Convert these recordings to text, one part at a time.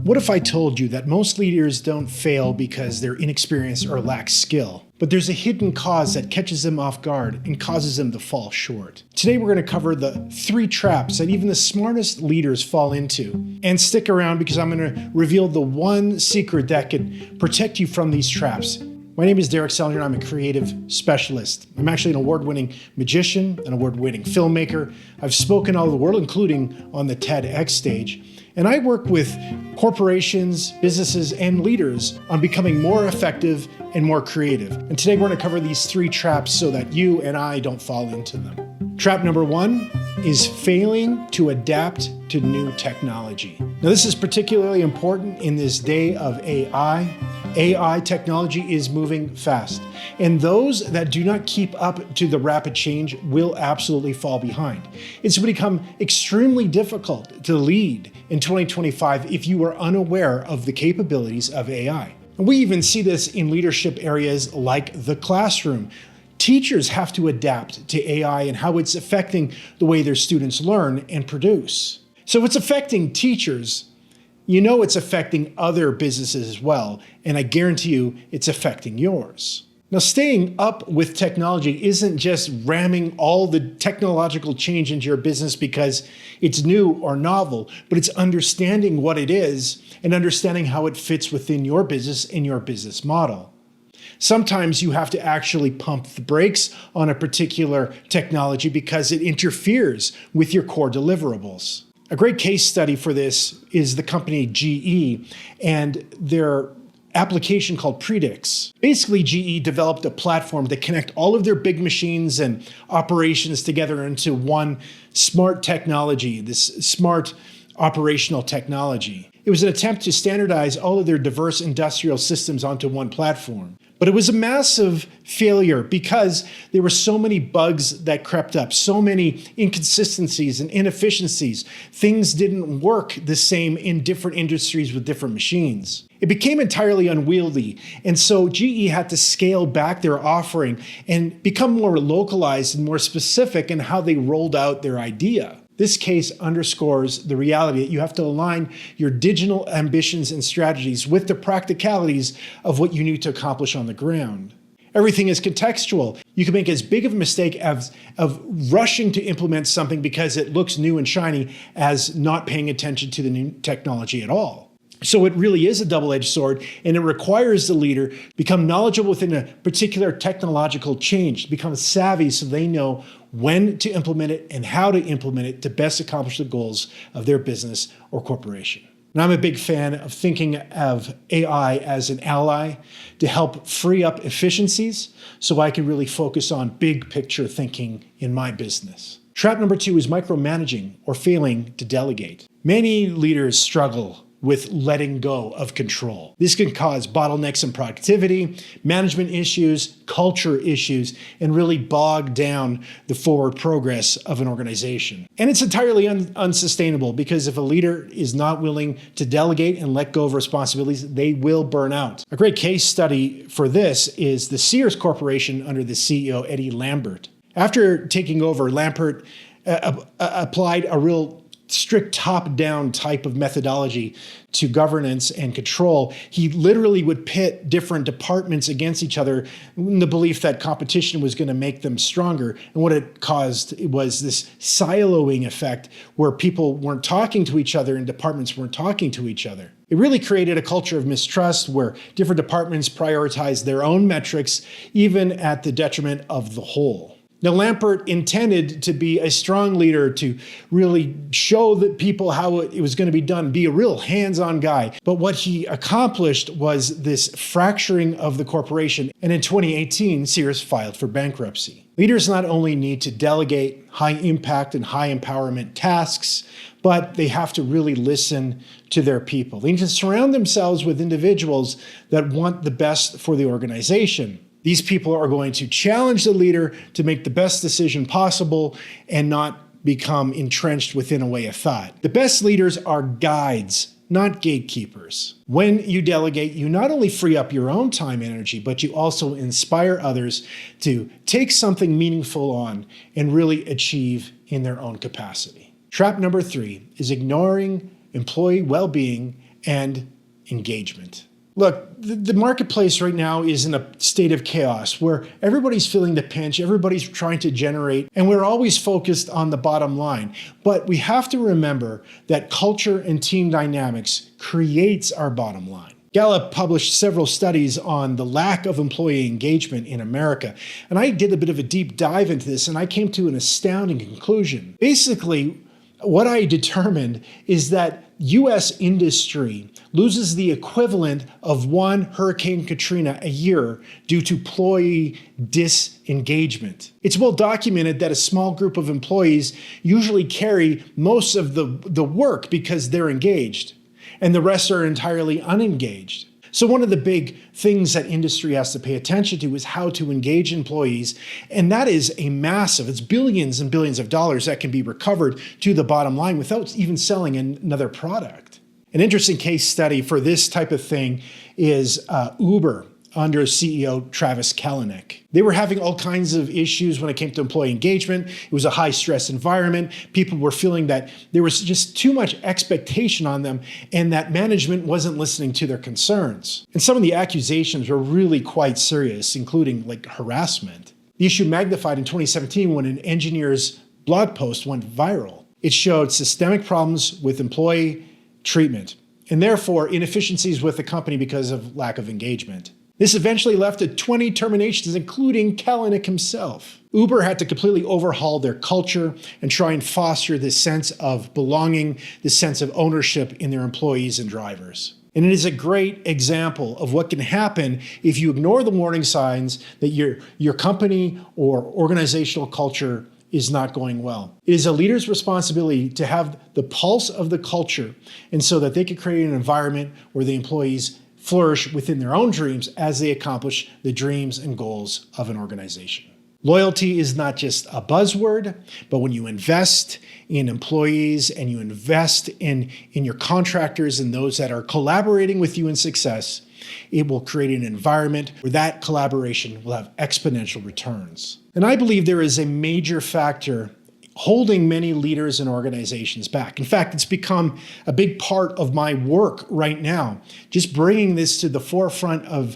What if I told you that most leaders don't fail because they're inexperienced or lack skill, but there's a hidden cause that catches them off guard and causes them to fall short? Today we're going to cover the 3 traps that even the smartest leaders fall into. And stick around because I'm going to reveal the one secret that could protect you from these traps. My name is Selinger and I'm a creative specialist. I'm actually an award-winning magician, an award-winning filmmaker. I've spoken all over the world, including on the TEDx stage. And I work with corporations, businesses, and leaders on becoming more effective and more creative. And today we're going to cover these 3 traps so that you and I don't fall into them. Trap number 1 is failing to adapt to new technology. Now, this is particularly important in this day of AI. AI technology is moving fast, and those that do not keep up to the rapid change will absolutely fall behind. It's become extremely difficult to lead in 2025 if you are unaware of the capabilities of AI. And we even see this in leadership areas like the classroom. Teachers have to adapt to AI and how it's affecting the way their students learn and produce. So if it's affecting teachers, you know it's affecting other businesses as well, and I guarantee you it's affecting yours. Now, staying up with technology isn't just ramming all the technological change into your business because it's new or novel, but it's understanding what it is and understanding how it fits within your business and your business model. Sometimes you have to actually pump the brakes on a particular technology because it interferes with your core deliverables. A great case study for this is the company GE and their application called Predix. Basically, GE developed a platform to connect all of their big machines and operations together into one smart technology, this smart operational technology. It was an attempt to standardize all of their diverse industrial systems onto one platform. But it was a massive failure because there were so many bugs that crept up, so many inconsistencies and inefficiencies. Things didn't work the same in different industries with different machines. It became entirely unwieldy, and so GE had to scale back their offering and become more localized and more specific in how they rolled out their idea. This case underscores the reality that you have to align your digital ambitions and strategies with the practicalities of what you need to accomplish on the ground. Everything is contextual. You can make as big of a mistake of rushing to implement something because it looks new and shiny as not paying attention to the new technology at all. So it really is a double-edged sword, and it requires the leader to become knowledgeable within a particular technological change, to become savvy so they know when to implement it and how to implement it to best accomplish the goals of their business or corporation. And I'm a big fan of thinking of AI as an ally to help free up efficiencies so I can really focus on big picture thinking in my business. Trap number 2 is micromanaging or failing to delegate. Many leaders struggle with letting go of control. This can cause bottlenecks in productivity, management issues, culture issues, and really bog down the forward progress of an organization. And it's entirely unsustainable because if a leader is not willing to delegate and let go of responsibilities, they will burn out. A great case study for this is the Sears Corporation under the CEO, Eddie Lambert. After taking over, Lambert applied a real strict top-down type of methodology to governance and control. He literally would pit different departments against each other in the belief that competition was going to make them stronger. And what it caused was this siloing effect where people weren't talking to each other and departments weren't talking to each other. It really created a culture of mistrust where different departments prioritized their own metrics, even at the detriment of the whole. Now, Lambert intended to be a strong leader to really show the people how it was going to be done, be a real hands-on guy. But what he accomplished was this fracturing of the corporation. And in 2018, Sears filed for bankruptcy. Leaders not only need to delegate high impact and high empowerment tasks, but they have to really listen to their people. They need to surround themselves with individuals that want the best for the organization. These people are going to challenge the leader to make the best decision possible and not become entrenched within a way of thought. The best leaders are guides, not gatekeepers. When you delegate, you not only free up your own time and energy, but you also inspire others to take something meaningful on and really achieve in their own capacity. Trap number 3 is ignoring employee well-being and engagement. Look, the marketplace right now is in a state of chaos where everybody's feeling the pinch, everybody's trying to generate, and we're always focused on the bottom line. But we have to remember that culture and team dynamics creates our bottom line. Gallup published several studies on the lack of employee engagement in America, and I did a bit of a deep dive into this, and I came to an astounding conclusion. Basically, what I determined is that U.S. industry loses the equivalent of one Hurricane Katrina a year due to employee disengagement. It's well documented that a small group of employees usually carry most of the work because they're engaged, and the rest are entirely unengaged. So one of the big things that industry has to pay attention to is how to engage employees. And that is it's billions and billions of dollars that can be recovered to the bottom line without even selling another product. An interesting case study for this type of thing is Uber under CEO Travis Kalanick. They were having all kinds of issues when it came to employee engagement. It was a high stress environment. People were feeling that there was just too much expectation on them and that management wasn't listening to their concerns. And some of the accusations were really quite serious, including like harassment. The issue magnified in 2017 when an engineer's blog post went viral. It showed systemic problems with employee treatment and therefore inefficiencies with the company because of lack of engagement. This eventually led to 20 terminations, including Kalanick himself. Uber had to completely overhaul their culture and try and foster this sense of belonging, this sense of ownership in their employees and drivers. And it is a great example of what can happen if you ignore the warning signs that your company or organizational culture is not going well. It is a leader's responsibility to have the pulse of the culture, and so that they can create an environment where the employees flourish within their own dreams as they accomplish the dreams and goals of an organization. Loyalty is not just a buzzword, but when you invest in employees and you invest in your contractors and those that are collaborating with you in success, it will create an environment where that collaboration will have exponential returns. And I believe there is a major factor holding many leaders and organizations back. In fact, it's become a big part of my work right now, just bringing this to the forefront of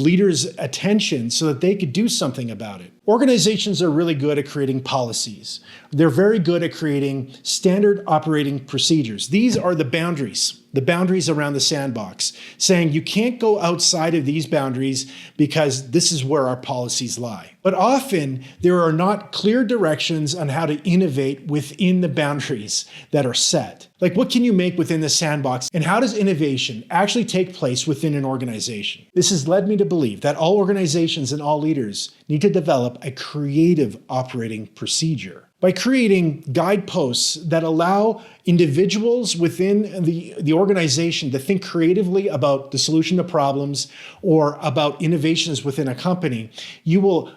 leaders' attention so that they could do something about it. Organizations are really good at creating policies. They're very good at creating standard operating procedures. These are the boundaries around the sandbox, saying you can't go outside of these boundaries because this is where our policies lie. But often there are not clear directions on how to innovate within the boundaries that are set. Like, what can you make within the sandbox, and how does innovation actually take place within an organization? This has led me to believe that all organizations and all leaders need to develop a creative operating procedure by creating guideposts that allow individuals within the organization to think creatively about the solution to problems or about innovations within a company. You will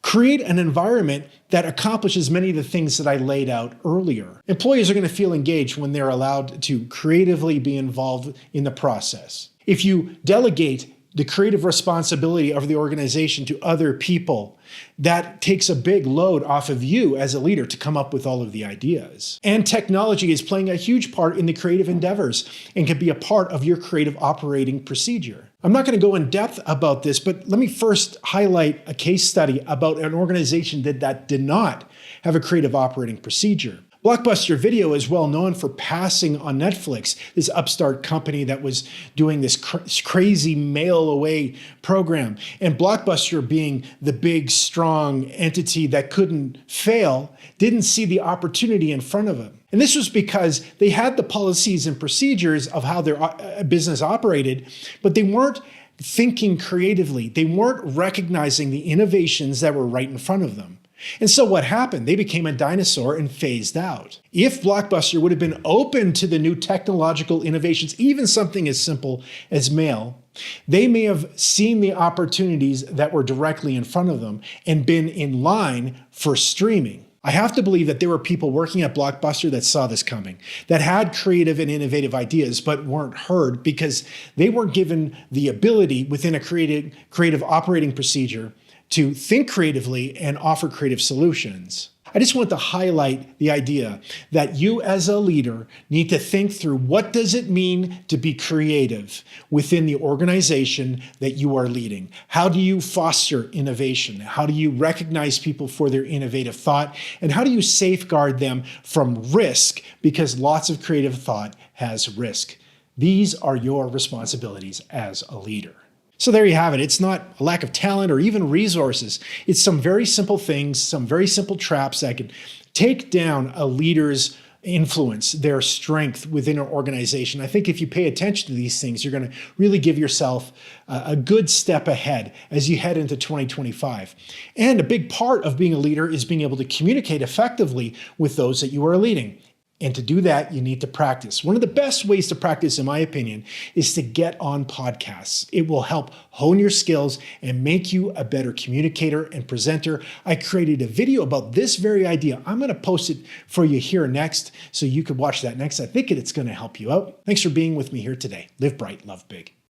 create an environment that accomplishes many of the things that I laid out earlier. Employees are going to feel engaged when they're allowed to creatively be involved in the process. If you delegate the creative responsibility of the organization to other people, that takes a big load off of you as a leader to come up with all of the ideas. And technology is playing a huge part in the creative endeavors and can be a part of your creative operating procedure. I'm not going to go in depth about this, but let me first highlight a case study about an organization that did not have a creative operating procedure. Blockbuster Video is well known for passing on Netflix, this upstart company that was doing this crazy mail-away program. And Blockbuster, being the big, strong entity that couldn't fail, didn't see the opportunity in front of them. And this was because they had the policies and procedures of how their business operated, but they weren't thinking creatively. They weren't recognizing the innovations that were right in front of them. And so what happened? They became a dinosaur and phased out. If Blockbuster would have been open to the new technological innovations, even something as simple as mail, they may have seen the opportunities that were directly in front of them and been in line for streaming. I have to believe that there were people working at Blockbuster that saw this coming, that had creative and innovative ideas, but weren't heard because they weren't given the ability within a creative operating procedure to think creatively and offer creative solutions. I just want to highlight the idea that you as a leader need to think through what does it mean to be creative within the organization that you are leading? How do you foster innovation? How do you recognize people for their innovative thought? And how do you safeguard them from risk? Because lots of creative thought has risk. These are your responsibilities as a leader. So there you have it. It's not a lack of talent or even resources. It's some very simple things, some very simple traps that can take down a leader's influence, their strength within an organization. I think if you pay attention to these things, you're going to really give yourself a good step ahead as you head into 2025. And a big part of being a leader is being able to communicate effectively with those that you are leading. And to do that, you need to practice. One of the best ways to practice, in my opinion, is to get on podcasts. It will help hone your skills and make you a better communicator and presenter. I created a video about this very idea. I'm going to post it for you here next, so you can watch that next. I think it's going to help you out. Thanks for being with me here today. Live bright, love big.